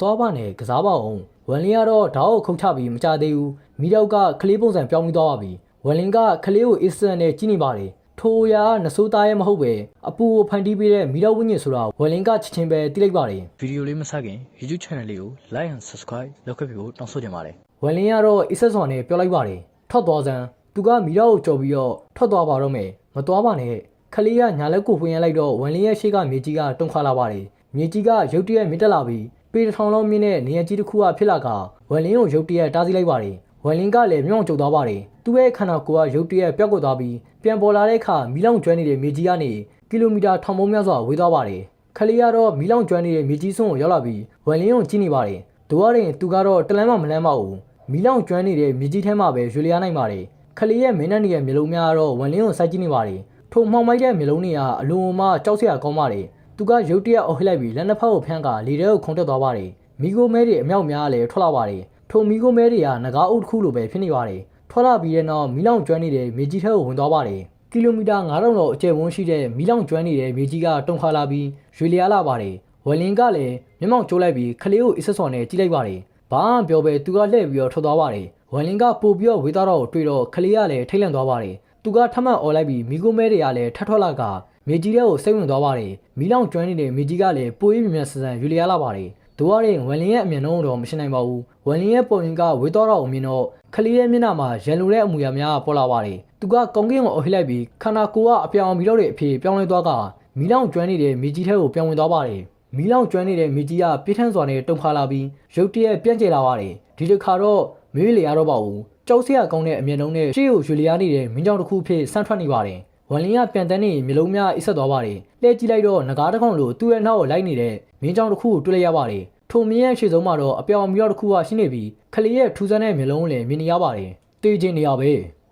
တော်ပါနဲ့ကစားပါအောင်ဝန်လင်းကတော့ဓာတ်ကိုခုတ်ချပြီးမကြသေးဘူးမိတော့ကကလေးပုံစံပြောင်းပြီးသွားပါပြီဝန်လင်းကကလေးကိုအစ်စန်နဲ့ကြီးနေပါတယ်ထိုးရာနဆိုးသားရဲ့မဟုတ်ပဲအပူကိုဖန်တီးပေးတဲ့မိတော့ဝင်းညင်ဆိုတာဝန်လင်းကချက်ချင်းပဲတိလိုက်ပါတယ် ဗီဒီယိုလေးမစခင် YouTube channel လေးကို like and subscribe လုပ်ခဲ့ပြီးတောင်းဆိုချင်ပါတယ် ဝန်လင်းကတော့အစ်ဆက်စွာနဲ့ပြောလိုက်ပါတယ်ထွက်သွားစမ်းသူကမိတော့ကိုကြော်ပြီးတော့ထွက်သွားပါတော့မယ်မသွားပါနဲ့ခလေးကညာလက်ကိုဖွင့်ရလိုက်တော့ဝန်လင်းရဲ့ရှေ့ကမြေကြီးကတုံခါလာပါတယ်မြေကြီးကရုတ်တရက်မြင့်တက်လာပြီးပေတစ်ထောင်လုံးမြင့်တဲ့နေရာကြီးတစ်ခုကဖြစ်လာကဝန်လင်းကိုရုတ်တရက်တားဆီးလိုက်ပါတယ်ဝန်လင်းကလည်းမြောင်ကျုပ်သွားပါတယ်သူ့ရဲ့ခန္ဓာကိုယ်ကရုတ်တရက်ပျောက်ကွယ်သွားပြီးပြန်ပေါ်လာတဲ့အခါမီးလောင်ကျွမ်းနေတဲ့မြေကြီးကနေကီလိုမီတာထောင်ပေါင်းများစွာဝေးသွားပါတယ်ခလေးကတော့မီးလောင်ကျွမ်းနေတဲ့မြေကြီးစွန်းကိုရောက်လာပြီးဝန်လင်းကိုကြည့်နေပါတယ်သူကရင်သူကတော့တလန်းမှမလန်းပါဘူးမီးလောင်ကျွမ်းနေတဲ့မြေကြီးထဲမှာပဲရွေလျားနိုင်ပါတယ်ခလေးရဲ့မင်းနဲ့နေရဲ့မျိုးလုံးများကတော့ဝန်လင်းကိုစိုက်ကြည့်နေပါတယ်ထိုမှောင်မိုက်တဲ့မျိုးလုံးတွေကအလွန်မှကြောက်စရာကောင်းပါတယ်သူကရုတ်တရက်အုပ်လိုက်ပြီးလက်နှစ်ဖက်ကိုဖျန်းကလေထဲကိုခုန်တက်သွားပါတယ်မီဂိုမဲတွေအမြောက်များလည်းထွက်လာပါတယ်ထိုမီဂိုမဲတွေကငကားအုပ်တစ်ခုလိုပဲဖြစ်နေပါတယ်ထွက်လာပြီးတဲ့နောက်မီးလောင်ကျွမ်းနေတဲ့မြေကြီးထဲကိုဝင်သွားပါတယ်ကီလိုမီတာ9000လောက်အကျယ်ဝန်းရှိတဲ့မီးလောင်ကျွမ်းနေတဲ့မြေကြီးကတုံခါလာပြီးရွေလျားလာပါတယ်ဝလင်းကလည်းမျက်မှောင်ကျိုးလိုက်ပြီးခလေးကိုအစ်ဆက်စော်နဲ့ကြည့်လိုက်ပါတယ်ဘာမှပြောပဲသူကလှည့်ပြီးတော့ထွက်သွားပါတယ်ဝလင်းကပို့ပြီးတော့ဝေးသားတော့တွေ့တော့ခလေးကလည်းထိတ်လန့်သွားပါတယ်သူကထမှတ်អော်လိုက်ပြီးမီဂိုမဲတွေကလည်းထပ်ထွက်လာကမြေကြီးထဲကိုစိတ်ဝင်သွားပါတယ်မီးလောင်ကျွမ်းနေတဲ့မြေကြီးကလည်းပိုးရင်းမြတ်ဆန်ဆန်ရွေလျားလာပါတယ်သူကရင်ဝန်လင်းရဲ့အမြင်နှုံးတော့မရှင်းနိုင်ပါဘူးဝန်လင်းရဲ့ပုံရင်ကဝေးတော့တော့အမြင်တော့ခလေးရဲ့မျက်နှာမှာရန်လိုတဲ့အမူအရာများပေါ်လာပါတယ်သူကကောင်းကင်ကိုအုပ်လိုက်ပြီးခန္ဓာကိုယ်ကအပြောင်မီတော့တဲ့အဖြစ်ပြောင်းလဲသွားကမီးလောင်ကျွမ်းနေတဲ့မြေကြီးထဲကိုပြောင်းဝင်သွားပါတယ်မီးလောင်ကျွမ်းနေတဲ့မြေကြီးကပြင်းထန်စွာနဲ့တုန်ခါလာပြီးရုတ်တရက်ပြန့်ကျဲလာပါတယ်ဒီတစ်ခါတော့မေးလေရတော့ပါဘူးကြောက်စရာကောင်းတဲ့အမြင်နှုံးနဲ့ရှေ့ကိုရွေလျားနေတဲ့မင်းကြောင်တစ်ခုဖြစ်ဆန်းထွက်နေပါတယ်ဝန်လင်းကပြန်တန်းနေမျိုးလုံးများအိဆက်သွားပါတယ်လှည့်ကြည့်လိုက်တော့ငကားတစ်ကောင်လိုသူ့ရဲ့နောက်ကိုလိုက်နေတဲ့မင်းကြောင်တစ်ခုကိုတွေ့လိုက်ရပါတယ်ထိုမင်းရဲ့ရှေ့ဆုံးမှာတော့အပြောင်မီတော့တစ်ခုကရှိနေပြီးခလေးရဲ့ထူးဆန်းတဲ့မျိုးလုံးကိုလည်းမြင်နေရပါတယ်တေးချင်းနေရပဲ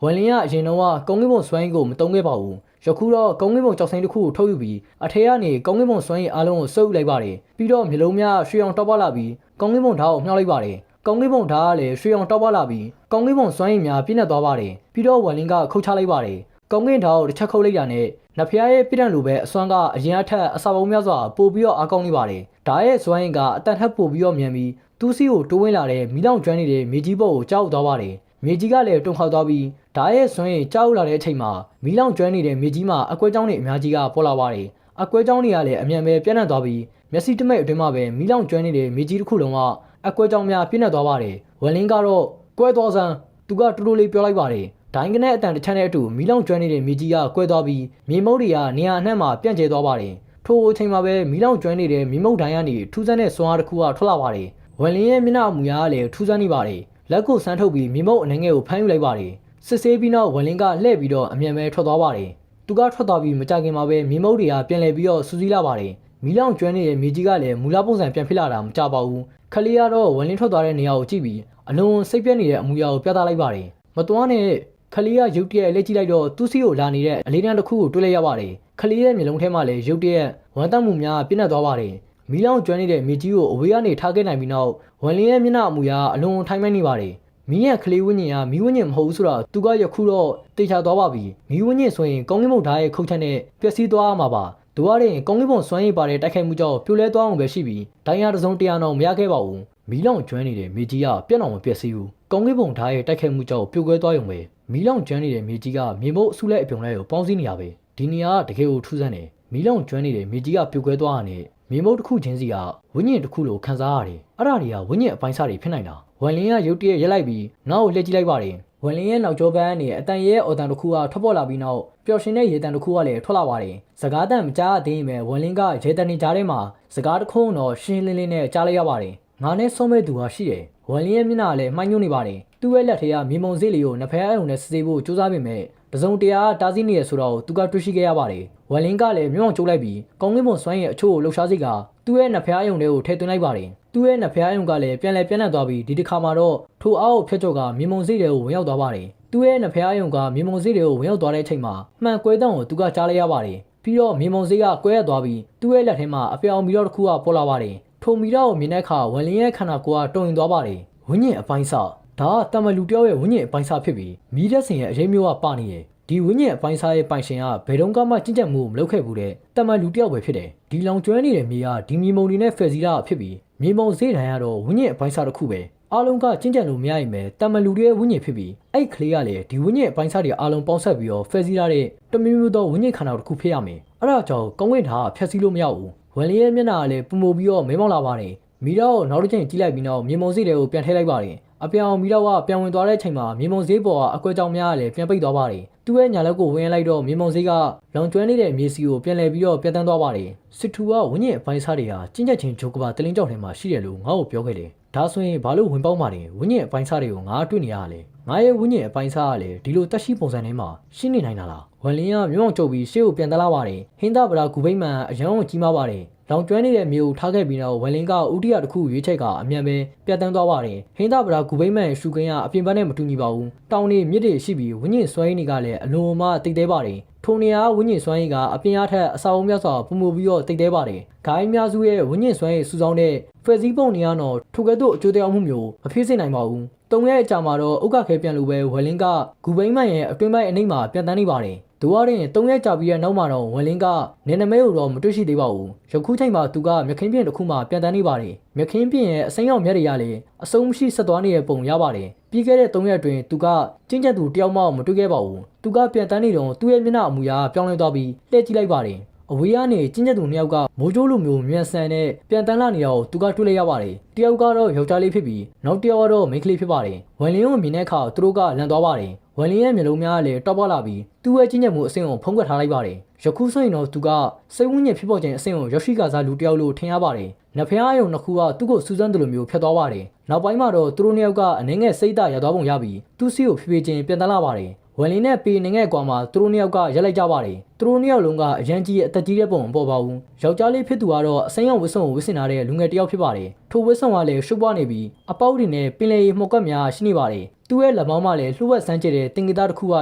ဝန်လင်းကအရင်တော့ကောင်းကင်ဘုံစွမ်းရည်ကိုမတုံးခဲ့ပါဘူးယခုတော့ကောင်းကင်ဘုံကြောက်စိမ်းတစ်ခုကိုထုတ်ယူပြီးအထဲကနေကောင်းကင်ဘုံစွမ်းရည်အားလုံးကိုစုပ်ယူလိုက်ပါတယ်ပြီးတော့မျိုးလုံးများရွှေအောင်တောက်ပလာပြီးကောင်းကင်ဘုံဓာတ်ကိုမြှောက်လိုက်ပါတယ်ကောင်းကင်ဘုံဓာတ်ကလည်းရွှေအောင်တောက်ပလာပြီးကောင်းကင်ဘုံစွမ်းရည်များပြည့်နေသွားပါတယ်ပြီးတော့ဝန်လင်းကခုတ်ချလိုက်ပါတယ်ကောင်းကင်ဓာတ်ကိုတစ်ချက်ခုတ်လိုက်တာနဲ့နဖျားရဲ့ပြည့်တဲ့လိုပဲအစွမ်းကအရင်အထက်အစာပုံများစွာပို့ပြီးတော့အားကောင်းနေပါတယ်ဓာတ်ရဲ့စွမ်းရည်ကအတန်ထက်ပို့ပြီးတော့မြန်ပြီးသူ့စီကိုတိုးဝင်လာတဲ့မီးလောင်ကျွမ်းနေတဲ့မြေကြီးပေါ်ကိုကြောက်သွားပါတယ်မြေကြီးကလည်းတုန်ခါသွားပြီးဓာတ်ရဲ့စွမ်းရည်ကြောက်လာတဲ့အချိန်မှာမီးလောင်ကျွမ်းနေတဲ့မြေကြီးမှာအကွဲကြောင်းတွေအများကြီးကပေါ်လာပါတယ်အကွဲကြောင်းတွေကလည်းအမြန်ပဲပြန့်နှံ့သွားပြီးမျက်စိတမိတ်အတွင်းမှာပဲမီးလောင်ကျွမ်းနေတဲ့မြေကြီးတစ်ခုလုံးကအကွဲကြောင်းများပြန့်နှံ့သွားပါတယ်ဝန်လင်းကတော့ကွဲသွားစမ်းသူကတူတူလေးပြောလိုက်ပါတယ်ဒိုင်းကနေအတန်တစ်ချမ်းနဲ့အတူမီးလောင်ကျွမ်းနေတဲ့မြေကြီးကကွဲသွားပြီးမြေမုတ်တွေကနေရာအနှံ့မှာပြန့်ကျဲသွားပါတယ်ထိုအချိန်မှာပဲမီးလောင်ကျွမ်းနေတဲ့မြေမုတ်တိုင်းကနေထူးဆန်းတဲ့စွမ်းအားတစ်ခုကထွက်လာပါတယ်ဝန်လင်းရဲ့မျက်နှာအမူအရာကလည်းထူးဆန်းနေပါတယ်လက်ကိုဆန်းထုတ်ပြီးမြေမုတ်အနေငယ်ကိုဖမ်းယူလိုက်ပါတယ်စစ်ဆေးပြီးနောက်ဝန်လင်းကလှည့်ပြီးတော့အမြန်ပဲထွက်သွားပါတယ်သူကထွက်သွားပြီးမကြခင်မှာပဲမြေမုတ်တွေကပြန်လည်ပြီးတော့စူးစီးလာပါတယ်မီးလောင်ကျွမ်းနေတဲ့မြေကြီးကလည်းမူလပုံစံပြန်ဖြစ်လာတာမကြပါဘူးခလေးကတော့ဝန်လင်းထွက်သွားတဲ့နေရာကိုကြည့်ပြီးအလွန်စိတ်ပြည့်နေတဲ့အမူအရာကိုပြသလိုက်ပါတယ်မတော်နဲ့ခလေးကရုတ်တရက်လက်ကြည့်လိုက်တော့သူ့စီကိုလာနေတဲ့အလေးတန်းတစ်ခုကိုတွေ့လိုက်ရပါတယ်ခလေးရဲ့မျိုးလုံးထဲမှာလည်းရုတ်တရက်ဝမ်းတောက်မှုများပြည့်နေသွားပါတယ်မီးလောင်ကျွမ်းနေတဲ့မြေကြီးကိုအဝေးကနေထားခဲ့နိုင်ပြီးနောက်ဝန်လင်းရဲ့မျက်နှာအမူအရာအလွန်ထိုင်းမိုက်နေပါတယ်မီးရဲ့ခလေးဝင်းညင်ကမီးဝင်းညင်မဟုတ်ဘူးဆိုတာသူကယခုတော့တေချာသွားပါပြီမီးဝင်းညင်ဆိုရင်ကောင်းကင်ဘုံဓာတ်ရဲ့ခုတ်ချက်နဲ့ပျက်စီးသွားမှာပါသူကရင်ကောင်းကင်ဘုံစွမ်းရည်ပါတဲ့တိုက်ခိုက်မှုကြောင့်ပြိုလဲသွားအောင်ပဲရှိပြီးဒိုင်ယာတစ်စုံတရာတော့မရခဲ့ပါဘူးမီးလောင်ကျွမ်းနေတဲ့မြေကြီးကပြက်အောင်မပျက်စီးဘူးကောင်းကင်ဘုံဓာတ်ရဲ့တိုက်ခိုက်မှုကြောင့်ပြိုကွဲသွားရုံပဲမီးလောင်ကျွမ်းနေတဲ့မြေကြီးကမြေမုတ်အစုလိုက်အပြုံလိုက်ကိုပေါင်းစည်းနေရပဲဒီနေရာကတကယ်ကိုထူးဆန်းတယ်မီးလောင်ကျွမ်းနေတဲ့မြေကြီးကပြိုကွဲသွားတာနဲ့မြေမုတ်တစ်ခုချင်းစီကဝိညာဉ်တစ်ခုလိုခံစားရတယ်အဲ့ဒါတွေကဝိညာဉ်အပိုင်းစားတွေဖြစ်နိုင်တာဝန်လင်းကရုတ်တရက်ရက်လိုက်ပြီးနောက်ကိုလှည့်ကြည့်လိုက်ပါတယ်ဝန်လင်းရဲ့နောက်ကျောပန်းကနေအတန်ရဲ့အော်တန်တစ်ခုကထွက်ပေါ်လာပြီးနောက်ပျော်ရွှင်တဲ့ရေတန်တစ်ခုကလည်းထွက်လာပါတယ်စကားတန်မကြားသေးရင်ပဲဝန်လင်းကရေတန်နေကြားထဲမှာစကားတစ်ခုတော့ရှင်းလင်းလင်းနဲ့ကြားလိုက်ရပါတယ်ငါနဲ့ဆုံးမဲ့သူဟာရှိတယ်ဝန်လင်းရဲ့မျက်နှာလည်းမှိုင်းညွှန်းနေပါတယ်သူ့ရဲ့လက်ထဲကမြေမုံစေးလေးကိုနဖဲအုံနဲ့စစ်ဆေးဖို့ကြိုးစားပေမဲ့တစုံတရာတားဆီးနေရဆိုတော့သူကတွေးရှိခဲ့ရပါတယ်ဝန်လင်းကလည်းမြောင်ကျိုးလိုက်ပြီးကောင်းကင်ဘုံစွမ်းရဲ့အချို့ကိုလှုပ်ရှားစိတ်ကသူ့ရဲ့နဖဲအုံတွေကိုထည့်သွင်းလိုက်ပါတယ်သူ့ရဲ့နဖဲအုံကလည်းပြန်လည်ပြန့်နှံ့သွားပြီးဒီတစ်ခါမှာတော့ထိုအားကိုဖျက်ကျော်ကမြေမုံစေးတွေကိုဝင်ရောက်သွားပါတယ်သူ့ရဲ့နဖဲအုံကမြေမုံစေးတွေကိုဝင်ရောက်သွားတဲ့အချိန်မှာမှန်ကွဲတောင်းကိုသူကကြားလိုက်ရပါတယ်ပြီးတော့မြေမုံစေးကကွဲရသွားပြီးသူ့ရဲ့လက်ထဲမှာအပြောင်မီတော့တစ်ခုကပေါ်လာပါတယ်ထိုမီတော့ကိုမြင်တဲ့အခါဝန်လင်းရဲ့ခန္ဓာကိုယ်ကတုန်ရင်သွားပါတယ်ဝိညာဉ်အပိုင်းစားဒါကတမလူတယောက်ရဲ့ဝိညာဉ်အပိုင်းစားဖြစ်ပြီးမီးသက်စင်ရဲ့အရေးမျိုးကပါနေရဲ့ဒီဝိညာဉ်အပိုင်းစားရဲ့ပိုင်ရှင်ကဘယ်တော့မှကြင်ကြက်မှုမလုပ်ခဲ့ဘူးတဲ့တမန်လူတယောက်ပဲဖြစ်တယ်ဒီလောင်ကျွမ်းနေတဲ့မြေကဒီမြေမုံတွေနဲ့ဖယ်စီးတာဖြစ်ပြီး မြေမုံဈေးတန်းကတော့ဝိညာဉ်အပိုင်းစားတစ်ခုပဲအားလုံးကကျင့်ကြံလို့မရရင်ပဲတမန်လူတွေရဲ့ဝိညာဉ်ဖြစ်ပြီးအဲ့ကလေးကလည်းဒီဝိညာဉ်အပိုင်းစားတွေအားလုံးပေါင်းဆက်ပြီးတော့ဖယ်စီးထားတဲ့တမျိုးမျိုးသောဝိညာဉ်ခန္ဓာတစ်ခုဖြစ်ရမယ်အဲ့ဒါကြောင့်ကောင်းကင်ထားဖျက်ဆီးလို့မရဘူးဝန်လင်းရဲ့မျက်နှာကလည်းပုံပြီးတော့မဲမောက်လာပါတယ်မီတော့နောက်တစ်ချိန်ကြည့်လိုက်ပြီးတော့မြေမုံဈေးတွေကိုပြန်ထည့်လိုက်ပါတယ်အပြောင်မီတော့ကပြန်ဝင်သွားတဲ့အချိန်မှာမြေမုံဈေးပေါ်ကအကွက်ကြောင်များကလည်းပြန်ပိတ်သွားပါတယ်သူ့ရဲ့ညာလက်ကိုဝင်လိုက်တော့မြေမုံဈေးကလောင်ကျွမ်းနေတဲ့မြေစီကိုပြန်လဲပြီးတော့ပြန်တန်းသွားပါတယ်စစ်ထူကဝိညာဉ်အပိုင်းစားတွေဟာကျင့်ချက်ချင်းဂျိုကဘာတလင်းကြောက်ထဲမှာရှိတယ်လို့ငါ့ကိုပြောခဲ့တယ်ဒါဆိုရင်ဘာလို့ဝင်ပေါက်မှာတယ်ဝိညာဉ်အပိုင်းစားတွေကိုငါတွေ့နေရလဲငါရဲ့ဝိညာဉ်အပိုင်းစားကလည်းဒီလိုတက်ရှိပုံစံထဲမှာရှင်းနေနိုင်တာလားဝန်လင်းကမြောင်ကျုပ်ပြီးရှေ့ကိုပြန်တက်လာပါတယ်ဟင်းသားဗရာဂူဘိမန်အရန်ကိုကြီးမားပါတယ်လောင်ကျွမ်းနေတဲ့မြေကိုထားခဲ့ပြီးတော့ဝန်လင်းကဥဒိယတစ်ခုရွေးချက်ကအမြန်ပဲပြတ်တန်းသွားပါတယ်ဟင်းသားဗရာဂူဘိမန်ရှုခင်းကအပြင်ဘက်နဲ့မတူညီပါဘူးတောင်နေမြစ်တွေရှိပြီးဝိညာဉ်စွမ်းရည်တွေကလည်းအလွန်မှတိတ်သေးပါတယ်ထိုနေရာဝိညာဉ်စွမ်းရည်ကအပြင်အားထက်အစာအုံးများစွာပုံမှုပြီးတော့တိတ်သေးပါတယ်ဂိုင်းများစုရဲ့ဝိညာဉ်စွမ်းရည်စုဆောင်းတဲ့ဖွဲ့စည်းပုံတွေကတော့ထိုကဲ့သို့အကျိုးတရားမှုမျိုးမဖြစ်စေနိုင်ပါဘူးတုံးရဲ့အကြာမှာတော့ဥက္ကခဲပြန်လို့ပဲဝယ်လင်းကဂူဘိမန်ရဲ့အတွင်းပိုင်းအနှိမ့်မှာပြန်တန်းနေပါတယ်။သူကရင်3ရက်ကြာပြီးတဲ့နောက်မှာတော့ဝယ်လင်းကနေနမဲကိုတော့မတွေ့ရှိသေးပါဘူး။ယခုချိန်မှာသူကမြခင်းပြင်တစ်ခုမှပြန်တန်းနေပါတယ်။မြခင်းပြင်ရဲ့အစိမ်းရောင်မျက်ရည်ရလေအစုံမရှိဆက်သွားနေတဲ့ပုံရပါတယ်။ပြီးခဲ့တဲ့3ရက်အတွင်းသူကကျဉ်ကျက်သူတယောက်မှမတွေ့ခဲ့ပါဘူး။သူကပြန်တန်းနေတော့သူ့ရဲ့မျက်နှာအမူအရာပြောင်းလဲသွားပြီးလှည့်ကြည့်လိုက်ပါတယ်။အဝေးကနေကျင်းကျက်သူနှစ်ယောက်ကမိုးကြိုးလိုမျိုးမြန်ဆန်နဲ့ပြန်တန်းလာနေတော့သူကတွေ့လိုက်ရပါတယ်တယောက်ကတော့ယောက်ျားလေးဖြစ်ပြီးနောက်တစ်ယောက်ကတော့မိန်းကလေးဖြစ်ပါတယ်ဝန်လင်းကိုမြင်တဲ့အခါသူတို့ကလန့်သွားပါတယ်ဝန်လင်းရဲ့မျက်လုံးများကလည်းတောက်ပလာပြီးသူ့ရဲ့ကျင်းကျက်မှုအဆင့်ကိုဖုံးကွယ်ထားလိုက်ပါတယ်ယခုဆိုရင်တော့သူကစိတ်ဝိညာဉ်ဖြစ်ပေါ်ခြင်းအဆင့်ကိုရောက်ရှိကစားလူတစ်ယောက်လို့ထင်ရပါတယ်နဖျားအယုံနှစ်ခုကသူ့ကိုစူးစမ်းတယ်လို့မျိုးဖြတ်သွားပါတယ်နောက်ပိုင်းမှာတော့သူတို့နှစ်ယောက်ကအနှဲငယ်စိတ်ဓာတ်ရသွားပုံရပြီးသူ့စီကိုဖြည်းဖြည်းချင်းပြန်တန်းလာပါတယ်ဝန်လင်းနဲ့ပေနေငယ်ကွာမှာသူတို့နှစ်ယောက်ကရက်လိုက်ကြပါတယ်သူတို့နှစ်ယောက်လုံးကအရန်ကြီးအသက်ကြီးတဲ့ပုံမပေါ်ပါဘူးယောက်ျားလေးဖြစ်သူကတော့အစိမ်းရောင်ဝစ်စုံကိုဝစ်ဆင်ထားတဲ့လူငယ်တစ်ယောက်ဖြစ်ပါတယ်ထိုဝစ်စုံကလည်းရှုပ်ပွားနေပြီးအပေါက်တွေနဲ့ပင်လယ်ရေမှုတ်ကပ်များရှိနေပါတယ်သူ့ရဲ့လက်မောင်းမှာလည်းလှုပ်ဝက်ဆန်းကျတဲ့တင်ဂီတာတစ်ခုက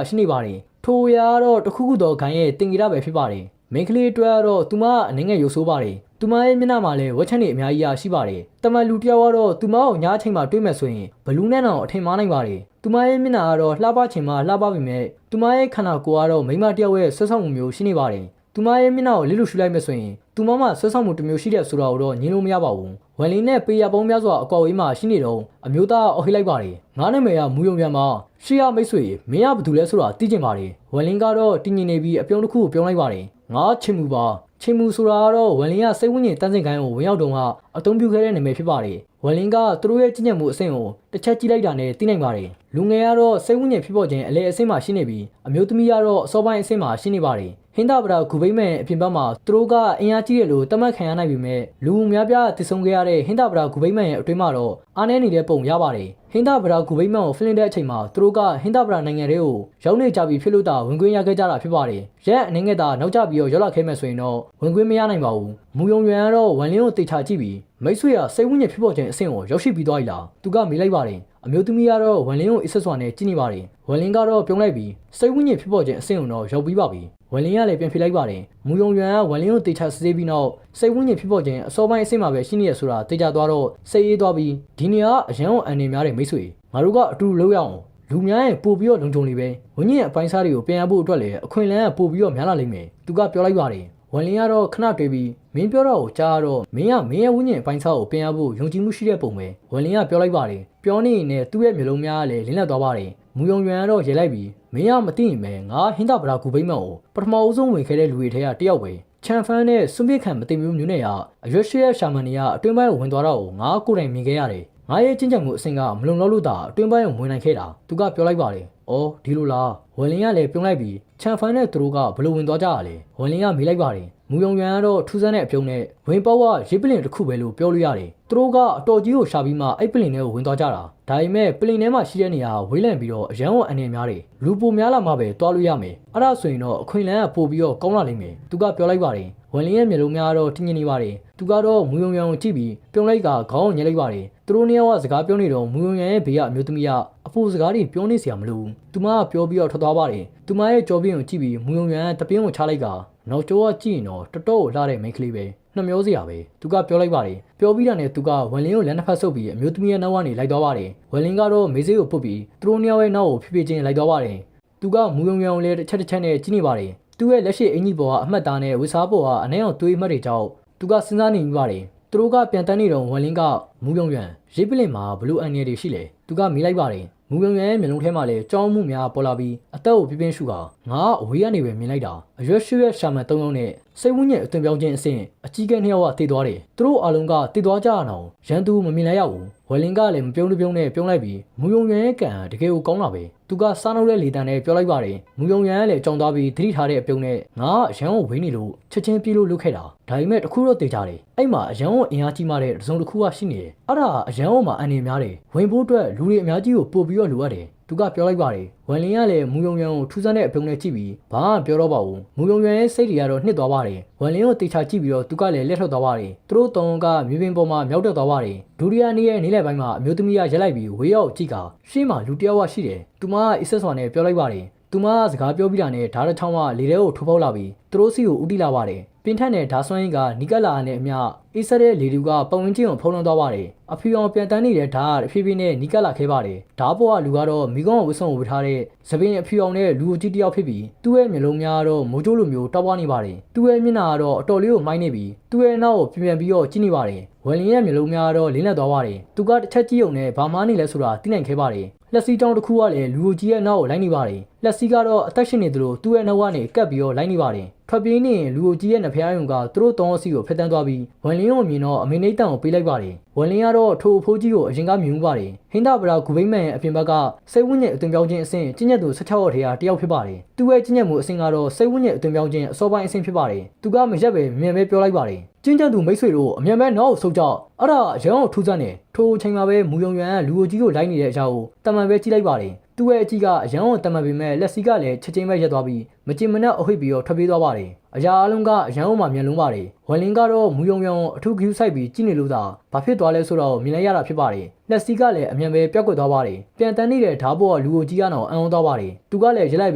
ရှိနေပါတယ်ထိုအရာကတော့တစ်ခုခုသောဂိုင်းရဲ့တင်ဂီတာပဲဖြစ်ပါတယ်မိန်းကလေးအတွက်ကတော့သူမအနှဲငယ်ရုပ်ဆိုးပါတယ်သူမရဲ့မျက်နှာမှာလည်းဝက်ချက်တွေအများကြီးရှိပါတယ်တမန်လူတစ်ယောက်ကတော့သူမကိုညအချိန်မှာတွေ့မယ်ဆိုရင်ဘလူးနဲ့တော့အထင်မှားနိုင်ပါတယ်သူမရဲ့မျက်နှာကတော့လှပချင်မှလှပပေမဲ့သူမရဲ့ခန္ဓာကိုယ်ကတော့မိန်းမတစ်ယောက်ရဲ့ဆွဆောက်မှုမျိုးရှိနေပါတယ်သူမရဲ့မျက်နှာကိုလစ်လို့ရှူလိုက်မယ်ဆိုရင်သူမမှာဆွဆောက်မှုတစ်မျိုးရှိတဲ့ဆိုတာကိုတော့ညင်းလို့မရပါဘူးဝန်လင်းနဲ့ပေရပုံးများစွာအကောက်ဝေးမှာရှိနေတော့အမျိုးသားအော်ဟစ်လိုက်ပါတယ်ငါနာမည်ကမူယုံပြန်မှာရှေ့ရမိတ်ဆွေမင်းကဘာလုပ်လဲဆိုတာသိချင်ပါတယ်ဝန်လင်းကတော့တင်းငင်နေပြီးအပြုံးတစ်ခုကိုပြောလိုက်ပါတယ်ငါချင်မှုပါချင်မှုဆိုတာကတော့ဝန်လင်းကစိတ်ဝိညာဉ်တန်းစင်ကိုင်းကိုဝင်ရောက်တော့ကအသုံးပြုခဲ့တဲ့နာမည်ဖြစ်ပါတယ်ဝန်လင်းကသူတို့ရဲ့ကျင့်ကြံမှုအဆင့်ကိုတစ်ချက်ကြည့်လိုက်တာနဲ့သိနိုင်ပါတယ်လူငယ်ကတော့စိတ်ဝိညာဉ်ဖြစ်ပေါ်ခြင်းအလဲအဆင့်မှာရှိနေပြီးအမျိုးသမီးကတော့အစောပိုင်းအဆင့်မှာရှိနေပါတယ်ဟင်းသားဗရာဂူဘိမန်အပြင်ဘက်မှာသူတို့ကအင်အားကြီးတယ်လို့သတ်မှတ်ခံရနိုင်ပေမဲ့လူများပြားတည်ဆုံခဲ့ရတဲ့ဟင်းသားဗရာဂူဘိမန်ရဲ့အတွင်းမှာတော့အားနည်းနေတဲ့ပုံရပါတယ်ဟင်းသားဗရာဂူဘိမန်ကိုဖိလင်းတဲ့အချိန်မှာသူတို့ကဟင်းသားဗရာနိုင်ငံတွေကိုရောက်နေကြပြီးဖြစ်လို့တာဝင်ခွင့်ရခဲ့ကြတာဖြစ်ပါတယ်ရက်အနေငယ်သာနောက်ကျပြီးတော့ရောက်လာခဲ့မယ်ဆိုရင်တော့ဝင်ခွင့်မရနိုင်ပါဘူးမူယုံရွံကတော့ဝန်လင်းကိုတေချာကြည့်ပြီးမိတ်ဆွေကစိတ်ဝိညာဉ်ဖြစ်ပေါ်ခြင်းအဆင့်ကိုရောက်ရှိပြီးသွားပြီလားသူကမေးလိုက်ပါတယ်အမျိုးသမီးကတော့ဝန်လင်းကိုအစ်ဆက်စွာနဲ့ကြည့်နေပါတယ်ဝန်လင်းကတော့ပြုံးလိုက်ပြီးစိတ်ဝိညာဉ်ဖြစ်ပေါ်ခြင်းအဆင့်ကိုတော့ရောက်ပြီးပါပြီဝန်လင်းကလည်းပြန်ဖြေလိုက်ပါတယ်မူယုံရွံကဝန်လင်းကိုတေချာစစ်ဆေးပြီးနောက်စိတ်ဝိညာဉ်ဖြစ်ပေါ်ခြင်းအစောပိုင်းအဆင့်မှာပဲရှိနေရဆိုတာတေချာသွားတော့စိတ်အေးသွားပြီးဒီနေရာကအရန်ကိုအန်နေများတဲ့မိတ်ဆွေငါတို့ကအတူလုပ်ရအောင်လူများရဲ့ပို့ပြီးတော့လုံခြုံနေပဲဝိညာဉ်အပိုင်းစားတွေကိုပြန်ရဖို့အတွက်လည်းအခွင့်အလမ်းကပို့ပြီးတော့များလာလိမ့်မယ်သူကပြောလိုက်ပါတယ်ဝန်လင်းကတော့ခဏတွေ့ပြီးမင်းပြောတော့ကိုကြားတော့မင်းကမင်းရဲ့ဝိညာဉ်အပိုင်းစားကိုပြန်ရဖို့ယုံကြည်မှုရှိတဲ့ပုံပဲဝန်လင်းကပြောလိုက်ပါတယ်ပြောနေရင်လည်းသူ့ရဲ့မျိုးလုံးများကလည်းလင်းလက်သွားပါတယ်မူယုံရွံကတော့ရေလိုက်ပြီးမင်းကမသိရင်ပဲငါဟင်းသားဗရာဂူဘိမန်ကိုပထမအဆုံးဝင်ခဲ့တဲ့လူတွေထဲကတယောက်ပဲချန်ဖန်နဲ့စွန့်ပစ်ခံမသိမျိုးမျိုးနဲ့ကအရွှေရှိရဲ့ရှာမန်တွေကအတွင်းပိုင်းကိုဝင်သွားတော့ငါကိုယ်တိုင်မြင်ခဲ့ရတယ်ငါရဲ့ကျင့်ကြံမှုအဆင့်ကမလုံလောက်လို့သာအတွင်းပိုင်းကိုဝင်နိုင်ခဲ့တာသူကပြောလိုက်ပါတယ်အော်ဒီလိုလားဝန်လင်းကလည်းပြုံးလိုက်ပြီးချန်ဖန်နဲ့သူတို့ကဘယ်လိုဝင်သွားကြရလဲဝန်လင်းကမေးလိုက်ပါတယ်မူယုံရွံကတော့ထူးဆန်းတဲ့အပြုံးနဲ့ဝင်ပေါက်ကရစ်ပလင်တစ်ခုပဲလို့ပြောလို့ရတယ်သူတို့ကအတော်ကြီးကိုရှာပြီးမှအဲ့ပလင်ထဲကိုဝင်သွားကြတာဒါပေမဲ့ပလင်ထဲမှာရှိတဲ့နေရာဝေးလံပြီးတော့အရန်ဝအနေများတယ်လူပိုများလာမှပဲတွားလို့ရမယ်အဲ့ဒါဆိုရင်တော့အခွင့်အလမ်းကပို့ပြီးတော့ကောင်းလာလိမ့်မယ်သူကပြောလိုက်ပါတယ်ဝန်လင်းရဲ့မျက်လုံးများတော့တင်းငင်နေပါတယ်သူကတော့မူယုံရွံကိုကြည့်ပြီးပြုံးလိုက်ကခေါင်းကိုညှက်လိုက်ပါတယ်သူတို့နှစ်ယောက်ကစကားပြောနေတော့မူယုံရွံရဲ့ဘေးကအမျိုးသမီးကအဖိုးစကားတွေပြောနေစရာမလိုဘူးသူမကပြောပြီးတော့ထွက်သွားပါတယ်သူမရဲ့ကြောပြင်းကိုကြည့်ပြီးမူယုံရွံတပင်းကိုချလိုက်ကနောက်ကျောကကြည့်ရင်တော့တော်တော်လှတဲ့မိန်းကလေးပဲနှမျောစရာပဲသူကပြောလိုက်ပါတယ်ပြောပြီးတာနဲ့သူကဝန်လင်းကိုလက်နှစ်ဖက်ဆုပ်ပြီးအမျိုးသမီးရဲ့နောက်ကနေလိုက်သွားပါတယ်ဝန်လင်းကတော့မေးစေးကိုပုတ်ပြီးသူတို့နှစ်ယောက်ရဲ့နောက်ကိုဖြည်းဖြည်းချင်းလိုက်သွားပါတယ်သူကမူယုံရွံကိုလည်းတစ်ချက်နဲ့ကြည့်နေပါတယ်သူ့ရဲ့လက်ရှိအင်ကြီးပေါ်ကအမှတ်သားနဲ့ဝစ်စားပေါ်ကအနှဲအောင်သွေးမှတ်တွေကြောင့်သူကစဉ်းစားနေမိပါတယ်သူ သူတို့ကပြန်တန်းနေတော့ဝန်လင်းကမူယုံရန်ရိပ်ပလင်မှာဘလူးအန်နီတွေရှိလေသူကမေးလိုက်ပါတယ်မူယုံရန်ရဲ့မျက်လုံးထဲမှာလည်းကြောင်းမှုများပေါ်လာပြီးအသက်ကိုပြင်းပြင်းရှုကငါအဝေးကနေပဲမြင်လိုက်တာအရွက်ရွှဲရှာမန်၃ယောက်နဲ့စိတ်ဝိညာဉ်အသွင်ပြောင်းခြင်းအဆင့်အကြီးကဲ2ယောက်ကတည်သွားတယ်သူတို့အားလုံးကတည်သွားကြအောင်ရန်သူမမြင်လိုက်ရဘူးဝယ်လင်ကလည်းမပြုံးပြုံးနဲ့ပြုံးလိုက်ပြီးမူယုံရန်ရဲ့ကံတကယ်ကိုကောင်းတာပဲသူကစားနှုတ်တဲ့လေတံနဲ့ပြောလိုက်ပါတယ်မူယုံရန်ကလည်းကြောင်သွားပြီးသတိထားတဲ့အပြုံးနဲ့ငါအရန်ကိုဝေးနေလို့ချက်ချင်းပြေးလို့လုခဲ့တာဒါပေမဲ့တခုတော့တေချာတယ်အဲ့မှာအရန်ကိုအင်အားကြီးမှတဲ့တစုံတစ်ခုကရှိနေတယ်အဲ့ဒါအရန်ကိုမှအန်နေများတယ်ဝင်ဖို့အတွက်လူတွေအများကြီးကိုပို့ပြီးတော့လိုအပ်တယ်သူကပြောလိုက်ပါတယ်ဝန်လင်းကလည်းမူယုံရန်ကိုထူးဆန်းတဲ့အပြုံးနဲ့ကြည့်ပြီးဘာမှပြောတော့ပါဘူးမူယုံရန်ရဲ့စိတ်တွေကတော့နှစ်သွားပါတယ်ဝန်လင်းကိုတေချာကြည့်ပြီးတော့သူကလည်းလက်ထွက်သွားပါတယ်သူတို့တောင်းကမြေပြင်ပေါ်မှာမြောက်တက်သွားပါတယ်ဒူရီယာနီရဲ့နေလည်ပိုင်းမှာအမျိုးသမီးကရက်လိုက်ပြီးဝေးရောက်ကြည့်ကရှေ့မှာလူတယောက်ရှိတယ်သူမအစ်ဆက်စွာနဲ့ပြောလိုက်ပါတယ်သူမစကားပြောပြီးတာနဲ့ဓာတ်ချောင်းကလေထဲကိုထိုးပေါက်လာပြီးသူတို့စီကိုဦးတီလာပါတယ်ပင်ထက်နဲ့ဓာဆွမ်းရင်ကနီကလာနဲ့အမျှအေးဆက်တဲ့လေတူကပုံဝင်ချင်းကိုဖုံးလွှမ်းသွားပါတယ်အဖီအောင်ပြန်တန်းနေတဲ့ဓာတ်အဖြည်းဖြည်းနဲ့နီကလာခဲပါတယ်ဓာပေါ်ကလူကတော့မိကောင်းဝစ်ဆုံဝစ်ထားတဲ့သပင်အဖီအောင်နဲ့လူအကြီးတယောက်ဖြစ်ပြီးသူ့ရဲ့မျက်လုံးများကတော့မိုးကြိုးလိုမျိုးတောက်ပွားနေပါတယ်သူ့ရဲ့မျက်နှာကတော့အတော်လေးကိုမိုင်းနေပြီးသူ့ရဲ့နောက်ကိုပြန်ပြီးတော့ကြည့်နေပါတယ်ဝယ်လင်းရဲ့မျက်လုံးများကတော့လင်းလက်သွားပါတယ်သူကတစ်ချက်ကြည့်ုံနဲ့ဘာမှနေလဲဆိုတာသိနိုင်ခဲ့ပါတယ်လက်စီတောင်းတစ်ခုကလည်းလူကြီးရဲ့နောက်ကိုလိုက်နေပါတယ်လက်စီကတော့အသက်ရှင်နေသလိုသူ့ရဲ့နောက်ကနေကပ်ပြီးတော့လိုက်နေပါတယ်ထွက်ပြေးနေရင်လူကြီးရဲ့နှဖျားယုံကသူတို့တောင်းစီကိုဖက်တန်းသွားပြီးဝန်လင်းကိုမြင်တော့အမေနှိမ့်တန်ကိုပေးလိုက်ပါတယ်ဝန်လင်းကတော့ထိုအဖိုးကြီးကိုအရင်ကမြင်မှုပါတယ်ဟင်းသာဗရာဂူဘိမ့်မန်ရဲ့အပြင်ဘက်ကစိတ်ဝိညာဉ်အသွင်ပြောင်းခြင်းအဆင့်ကျင့်ညက်သူ16ရောက်ထဲကတယောက်ဖြစ်ပါတယ်သူ့ရဲ့ကျင့်ညက်မှုအဆင့်ကတော့စိတ်ဝိညာဉ်အသွင်ပြောင်းခြင်းအစောပိုင်းအဆင့်ဖြစ်ပါတယ်သူကမရက်ပဲမြန်ပဲပြောလိုက်ပါတယ်ကျင့်ကြံသူမိတ်ဆွေတို့အမြန်ပဲနောက်ကိုဆုတ်ကြအဲ့ဒါရန်အောင်ထူးဆန်းတယ်ထိုအချိန်မှာပဲမူယုံရန်ကလူကြီးကိုလိုက်နေတဲ့အကြောင်းကိုတမန်ပဲကြည့်လိုက်ပါတယ်သူ့ရဲ့အကြီးကအရန်အောင်တမန်ပေမဲ့လက်စီကလည်းချက်ချင်းပဲရက်သွားပြီးမကြင်မနဲ့အဟိတ်ပြီးတော့ထွက်ပြေးသွားပါတယ်အရာအလုံးကအရန်အောင်မှမြန်လုံးပါတယ်ဝန်လင်းကတော့မူယုံရန်ကိုအထူးဂရုစိုက်ပြီးကြည့်နေလို့သာဘာဖြစ်သွားလဲဆိုတော့မြင်လိုက်ရတာဖြစ်ပါတယ်လက်စီကလည်းအမြန်ပဲပြောက်ကွက်သွားပါတယ်ပြန်တန်းနေတဲ့ဓာတ်ပေါ်ကလူကြီးကတော့အံ့ဩသွားပါတယ်သူကလည်းရက်လိုက်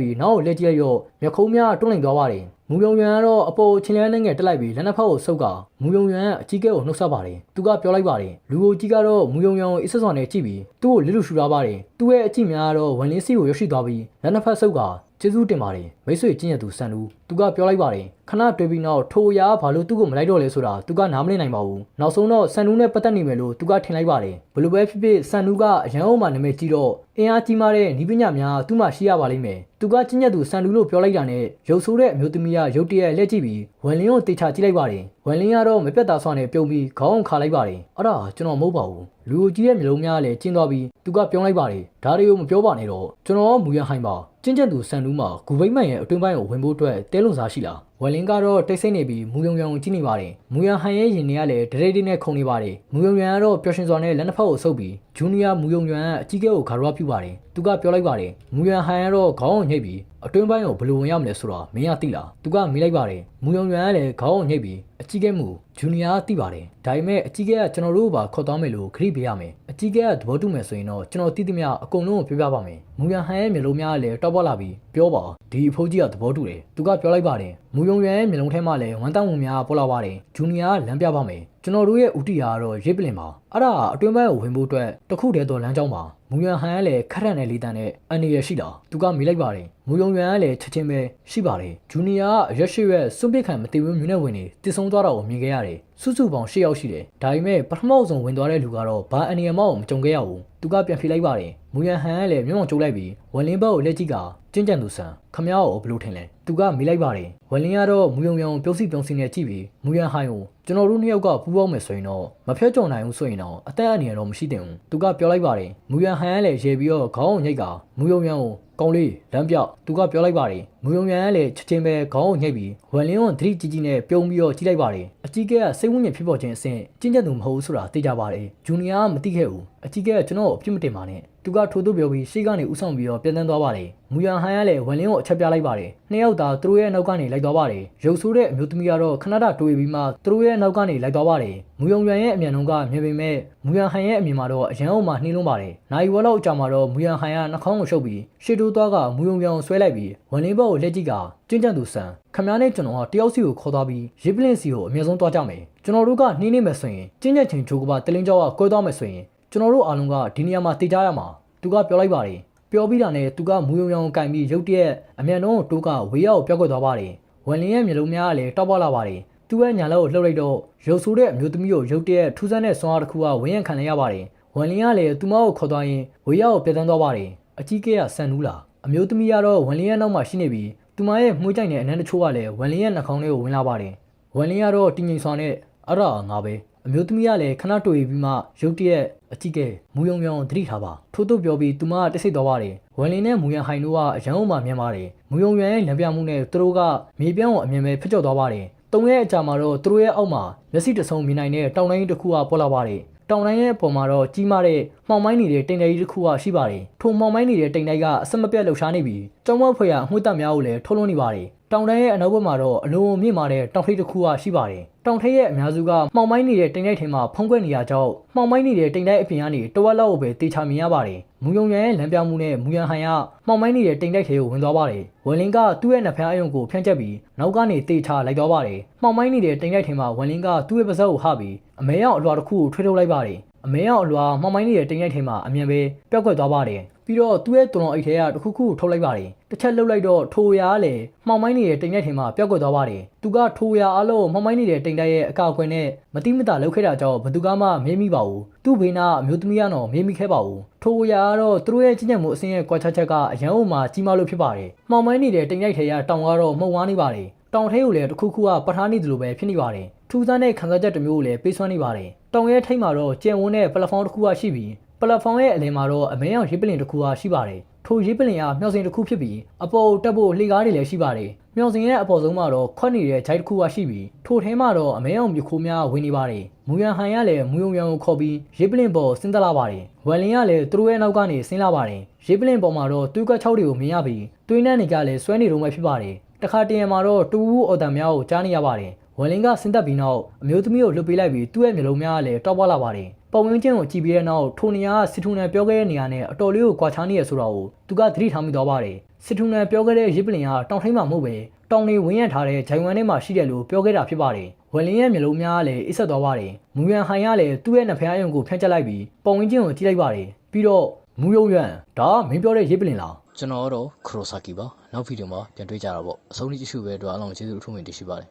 ပြီးနောက်ကိုလက်ကြည့်လိုက်ရောမျက်ခုံးများတွန်းလှန်သွားပါတယ်မူယုံရန်ကတော့အပေါ်ချင်းလဲနဲ့ငယ်တက်လိုက်ပြီးလက်နှစ်ဖက်ကိုဆုပ်ကမူယုံရန်အကြီးကဲကိုနှုတ်ဆက်ပါတယ်သူကပြောလိုက်ပါတယ်လူကြီးကတော့မူယုံရန်ကိုအစ်ဆက်စွာနဲ့ကြည့်ပြီးသူ့ကိုလစ်လူရှူထားပါတယ်သူ့ရဲ့အကြည့်များကတော့ဝန်လင်းစီကိုရောက်ရှိသွားပြီးလက်နှစ်ဖက်ဆုပ်ကကျေးဇူးတင်ပါတယ်မိတ်ဆွေကျင့်ရသူစံလူသူကပြောလိုက်ပါတယ်ခဏတွေ့ပြီးနောက်ထိုအရာဘာလို့သူ့ကိုမလိုက်တော့လဲဆိုတာသူကနားမလည်နိုင်ပါဘူးနောက်ဆုံးတော့စံလူနဲ့ပတ်သက်နေမယ်လို့သူကထင်လိုက်ပါတယ်ဘလို့ပဲဖြစ်ဖြစ်စံလူကအရန်အောင်မှနာမည်ကြီးတော့အင်အားကြီးမားတဲ့နီးပညာများသူ့မှာရှိရပါလိမ့်မယ်သူကကျင့်ရသူစံလူလို့ပြောလိုက်တာနဲ့ရုပ်ဆိုးတဲ့အမျိုးသမီးကရုတ်တရက်လက်ကြည့်ပြီးဝန်လင်းကိုတေချာကြည့်လိုက်ပါတယ်ဝန်လင်းကတော့မပြတ်သားစွာနဲ့ပြုံးပြီးခေါင်းခါလိုက်ပါတယ်အဲ့ဒါကျွန်တော်မဟုတ်ပါဘူးလူကြီးရဲ့မျိုးလုံးများလည်းကျင်းသွားပြီးသူကပြောလိုက်ပါတယ်ဒါတွေကိုမပြောပါနဲ့တော့ကျွန်တော်မူရဟိုင်ပါကျင့်ကြံသူစံလူးမှာဂူဘိမ့်မန်ရဲ့အတွင်းပိုင်းကိုဝင်ဖို့အတွက်တဲလုံစားရှိလားဝယ်လင်းကတော့တိတ်ဆိတ်နေပြီးမူယုံယံကိုကြည့်နေပါတယ်မူယံဟန်ရဲ့ရင်တွေကလည်းဒရိတ်တွေနဲ့ခုန်နေပါတယ်မူယုံယံကတော့ပျော်ရွှင်စွာနဲ့လက်နှစ်ဖက်ကိုဆုပ်ပြီးဂျူနီယာမူယုံယံအကြီးကဲကိုဂါရဝပြုပါတယ်သူကပြောလိုက်ပါတယ်မူယံဟန်ကတော့ခေါင်းကိုညှိပ်ပြီးအတွင်းပိုင်းကိုဘယ်လိုဝင်ရမလဲဆိုတာမင်းကသိလားသူကမေးလိုက်ပါတယ်မူယုံယံကလည်းခေါင်းကိုညှိပ်ပြီးအကြီးကဲမူဂျူနီယာသိပါတယ်ဒါပေမဲ့အကြီးကဲကကျွန်တော်တို့ဘာခေါ်သွားမယ်လို့ခရီးပေးရမယ်အကြီးကဲကသဘောတူမယ်ဆိုရင်တော့ကျွန်တော်သိသမျှအကုန်လုံးကိုပြောပြပါမယ်မူယံဟန်ရဲ့မျိုးလုံးများကလည်းတောက်ပေါက်လာပြီးပြောပါဒီအဖိုးကြီးကသဘောတူတယ်သူကပြောလိုက်ပါတယ်မူယုံယံရဲ့မျိုးလုံးထဲမှာလည်းဝမ်းတောင်းမှုများပေါ်လာပါတယ်ဂျူနီယာကလမ်းပြပါမယ်ကျွန်တော်တို့ရဲ့ဦးတီယာကတော့ရိပ်ပလင်ပါအဲ့ဒါအတွင်းပိုင်းကိုဝင်ဖို့အတွက်တခုတည်းတော့လမ်းကြောင်းပါမူယံဟန်ကလည်းခက်ရန်တဲ့လေးတန်းနဲ့အန်ရရှိတာသူကမေးလိုက်ပါတယ်မူယုံယံကလည်းချက်ချင်းပဲရှိပါတယ်ဂျူနီယာကရက်ရှိရဲ့စွန့်ပစ်ခံမတည်ဘူးမြူနဲ့ဝင်နေတည်ဆုံသွားတာကိုမြင်ခဲ့ရတယ်စုစုပေါင်း၈ယောက်ရှိတယ်ဒါပေမဲ့ပထမဆုံးဝင်သွားတဲ့လူကတော့ဘာအန်ရမောက်ကိုမကြုံခဲ့ရဘူးသူကပြန်ဖြေလိုက်ပါတယ်မူယံဟန်ကလည်းမျက်မှောင်ကျုပ်လိုက်ပြီးဝန်လင်းဘက်ကိုလက်ကြည့်ကကျဉ်ကြံသူဆန်ခမ ्या ကိုဘယ်လိုထင်လဲသူကမေးလိုက်ပါတယ်ဝန်လင်းကတော့မူယုံယံကိုပြုံးစီနဲ့ကြည့်ပြီးမူယံဟိုင်ကိုကျွန်တော်တို့နှစ်ယောက်ကပူးပေါင်းမယ်ဆိုရင်တော့မဖြတ်ကျော်နိုင်ဘူးဆိုရင်တော့အသက်အန္တရာယ်တော့မရှိသင့်ဘူးသူကပြောလိုက်ပါတယ်မူယံဟန်ကလည်းရေပြီးတော့ခေါင်းကိုညှိတ်ကမူယုံယံကိုကောင်းလေးလမ်းပြောက်သူကပြောလိုက်ပါတယ်မူယုံယံကလည်းချက်ချင်းပဲခေါင်းကိုညှိတ်ပြီးဝန်လင်းကိုသတိကြီးနဲ့ပြုံးပြီးတော့ကြည့်လိုက်ပါတယ်အကြီးကဲကစိတ်ဝိညာဉ်ဖြစ်ပေါ်ခြင်းအဆင့်ကျင့်ကြံသူမဟုတ်ဘူးဆိုတာသိကြပါတယ်ဂျူနီယာကမသိခဲ့ဘူးအကြီးကဲကကျွန်တော်ကိုအပြစ်မတင်ပါနဲ့သူကထိုးသူပြောပြီးရှေ့ကနေဥဆောင်ပြီးတော့ပြန်တန်းသွားပါတယ်မူယံဟန်ကလည်းဝန်လင်းကိုအချက်ပြလိုက်ပါတယ်နှစ်ယောက်သာသူတို့ရဲ့နောက်ကနေလိုက်သွားပါတယ်ရုပ်ဆိုးတဲ့အမျိုးသမီးကတော့ခဏတာတွေးပြီးမှသူတို့ရဲ့နောက်ကနေလိုက်သွားပါတယ်မူယုံယံရဲ့အမြန်နှုန်းကမြင်ပေမဲ့မူယံဟန်ရဲ့အမြင်မှာတော့အရန်အောင်မှနှင်းလုံးပါတယ်နိုင်ဝက်လောက်အကြာမှာတော့မူယံဟန်ကနှာခေါင်းကိုရှုပ်ပြီးရှေ့တိုးသွားကမူယုံယံကိုဆွဲလိုက်ပြီးဝန်လင်းဘက်ကိုလက်ကြည့်ကကျဉ်ကြံသူဆန်ခမ ्या နဲ့ကျွန်တော်ကတယောက်စီကိုခေါ်သွားပြီးရစ်ပလင်စီကိုအမြဲဆုံးသွားကြမယ်ကျွန်တော်တို့ကနှင်းနေမယ်ဆိုရင်ကျဉ်ကြံချင်းဂျိုးကပါတလင်းကြောက်ကကွဲသွားမယ်ဆိုရင်ကျွန်တော်တို့အားလုံးကဒီနေရာမှာတည်ကြရမှာသူကပြောလိုက်ပါတယ်ပြောပြီးတာနဲ့သူကမူယုံယံကိုကင်ပြီးရုတ်တရက်အမြန်နှုန်းကိုတိုးကဝေးရောက်ပြောက်ကွက်သွားပါတယ်ဝန်လင်းရဲ့မျိုးလုံးများကလည်းတောက်ပေါက်လာပါတယ် သူ့ရဲ့ညာလက်ကိုလှုပ်လိုက်တော့ရုပ်ဆိုးတဲ့အမျိုးသမီးကိုရုတ်တရက်ထူးဆန်းတဲ့စွမ်းအားတစ်ခုကဝန်းရံခံလိုက်ရပါတယ်ဝန်လင်းကလည်းသူမကိုခေါ်သွားရင်ဝေရောက်ကိုပြတ်တန်းသွားပါတယ်အကြီးကဲကဆန်နူးလာအမျိုးသမီးကတော့ဝန်လင်းရဲ့နောက်မှာရှိနေပြီးသူမရဲ့မှုကြိုက်တဲ့အနမ်းတချို့ကလည်းဝန်လင်းရဲ့နှာခေါင်းထဲကိုဝင်လာပါတယ်ဝန်လင်းကတော့တင်းငိမ်စွာနဲ့အဲ့ဒါငါပဲအမျိုးသမီးကလည်းခဏတွေ့ပြီးမှရုတ်တရက်အကြီးကဲမူယုံယုံသတိထားပါထို့သို့ပြောပြီးသူမကတိတ်ဆိတ်သွားပါတယ်ဝန်လင်းနဲ့မူယံဟိုင်တို့ကအရန်အုံမှမြင်ပါတယ်မူယုံယံရဲ့လမ်းပြမှုနဲ့သူတို့ကမြေပြောင်းကိုအမြင်ပဲဖြစ်ကျော်သွားပါတယ်တုံရဲ့အကြာမှာတော့သူတို့ရဲ့အောက်မှာမျက်စိတဆုံမြင်နိုင်တဲ့တောင်တိုင်းတစ်ခုကပေါ်လာပါတယ်တောင်တိုင်းရဲ့အပေါ်မှာတော့ကြီးမားတဲ့မှောင်မိုင်းနေတဲ့တိမ်တိုက်ကြီးတစ်ခုကရှိပါတယ်ထိုမှောင်မိုင်းနေတဲ့တိမ်တိုက်ကအဆက်မပြတ်လှုပ်ရှားနေပြီးကျောင်းမဖွယ်ရအမှုတ်တက်များကိုလည်းထုတ်လွှင့်နေပါတယ်တောင်တိုင်းရဲ့အနောက်ဘက်မှာတော့အလုံးမြင့်မာတဲ့တောင်ထိပ်တစ်ခုကရှိပါတယ်တောင်ထိပ်ရဲ့အများစုကမှောင်မိုင်းနေတဲ့တိမ်တိုက်ထဲမှာဖုံးကွက်နေရကြောင်းမှောင်မိုင်းနေတဲ့တိမ်တိုက်အပြင်ကနေတဝက်လောက်ကိုပဲတေချာမြင်ရပါတယ်မူယုံရန်ရဲ့လမ်းပြမှုနဲ့မူယံဟန်ကမှောင်မိုင်းနေတဲ့တိမ်တိုက်ထဲကိုဝင်သွားပါတယ်ဝန်လင်းကသူ့ရဲ့နှဖျားအယုံကိုဖြန့်ကျက်ပြီးနောက်ကနေတေချာလိုက်သွားပါတယ်မှောင်မိုင်းနေတဲ့တိမ်တိုက်ထဲမှာဝန်လင်းကသူ့ရဲ့ပါးစပ်ကိုဟပြီးအမဲရောင်အလွှာတစ်ခုကိုထွေးထုတ်လိုက်ပါတယ်အမဲရောင်အလွှာမှောင်မိုင်းနေတဲ့တိမ်တိုက်ထဲမှာအမြန်ပဲပျောက်ကွယ်သွားပါတယ်ပြီးတော့သူ့ရဲ့တုံတော်အိတ်ထဲကတစ်ခုခုထုတ်လိုက်ပါတယ်တစ်ချက်လှုပ်လိုက်တော့ထိုရာကလည်းမှောင်မိုင်းနေတဲ့တိမ်တိုက်ထဲမှာပျောက်ကွယ်သွားပါတယ်သူကထိုရာအလုံးမှောင်မိုင်းနေတဲ့တိမ်တိုက်ရဲ့အကာအကွယ်နဲ့မတိမတာလှုပ်ခဲ့တာကြောင့်ဘသူကမှမေးမိပါဘူးသူ့ဘေးနာအမျိုးသမီးကတော့မေးမိခဲ့ပါဘူးထိုရာကတော့သူတို့ရဲ့ကြီးညံမှုအစင်းရဲ့ကွာခြားချက်ကအရန်အုံမှာကြီးမားလို့ဖြစ်ပါတယ်မှောင်မိုင်းနေတဲ့တိမ်တိုက်ထဲကတောင်ကတော့မှုံဝါးနေပါတယ်တောင်ထဲကိုလည်းတစ်ခုခုကပတ်ထားနေသလိုပဲဖြစ်နေပါတယ်ထူးဆန်းတဲ့ခံစားချက်တစ်မျိုးကိုလည်းပေးစွမ်းနေပါတယ်တောင်ရဲ့ထိပ်မှာတော့ကျယ်ဝန်းတဲ့ပလက်ဖောင်းတစ်ခုကရှိပြီးပလက်ဖောင်းရဲ့အလယ်မှာတော့အမဲရောင်ရေးပလင်တစ်ခုကရှိပါတယ်ထိုရေးပလင်ကမျောစင်တစ်ခုဖြစ်ပြီးအပေါ်တက်ဖို့လှေကားတွေလည်းရှိပါတယ်မျောစင်ရဲ့အပေါ်ဆုံးမှာတော့ခွက်နေတဲ့ဂျိုက်တစ်ခုကရှိပြီးထိုထဲမှာတော့အမဲရောင်မြခိုးများဝင်နေပါတယ်မူရန်ဟန်ကလည်းမူယုံယံကိုခေါ်ပြီးရေးပလင်ပေါ်ဆင်းသက်လာပါတယ်ဝမ်လင်းကလည်းသူတို့ရဲ့နောက်ကနေဆင်းလာပါတယ်ရေးပလင်ပေါ်မှာတော့သွေးကွက်6တွေကိုမြင်ရပြီးသွေးနှံ့တွေကလည်းဆွဲနေတော့မှဖြစ်ပါတယ်တခါတရံမှာတော့တူဝူအော်တန်များကိုကြားနေရပါတယ်ဝမ်လင်းကဆင်းသက်ပြီးနောက်အမျိုးသမီးကိုလှုပ်ပေးလိုက်ပြီးသူ့ရဲ့မျိုးလုံးများကလည်းတောက်ပွားလာပါတယ်ပုံဝင်းချင်းကိုကြည့်ပြီးတဲ့နောက်ထိုနေရာကစစ်ထူနန်ပြောခဲ့တဲ့နေရာနဲ့အတော်လေးကိုကွာခြားနေရဆိုတော့သူကသတိထားမိသွားပါတယ်စစ်ထူနန်ပြောခဲ့တဲ့ရေးပလင်ကတောင်ထိပ်မှာမဟုတ်ပဲတောင်တွေဝင်းရံထားတဲ့ဂျိုင်ဝမ်ထဲမှာရှိတယ်လို့ပြောခဲ့တာဖြစ်ပါတယ်ဝမ်လင်းရဲ့မျိုးလုံးများကလည်းအိပ်ဆက်သွားပါတယ်မူရန်ဟိုင်ကလည်းသူ့ရဲ့နှဖျားယုံကိုဖြန့်ကျက်လိုက်ပြီးပုံဝင်းချင်းကိုကြည့်လိုက်ပါတယ်ပြီးတော့မူယုံရန်ဒါမင်းပြောတဲ့ရေးပလင်လားကျွန်တော်ကတော့ခရိုဆာကီပါနောက်ဗီဒီယိုမှာပြန်တွေ့ကြတာပေါ့အဆုံးထိကြည့်ရှုပဲအတွက်အားလုံးကျေးဇူးအထူးတင်ရှိပါတယ်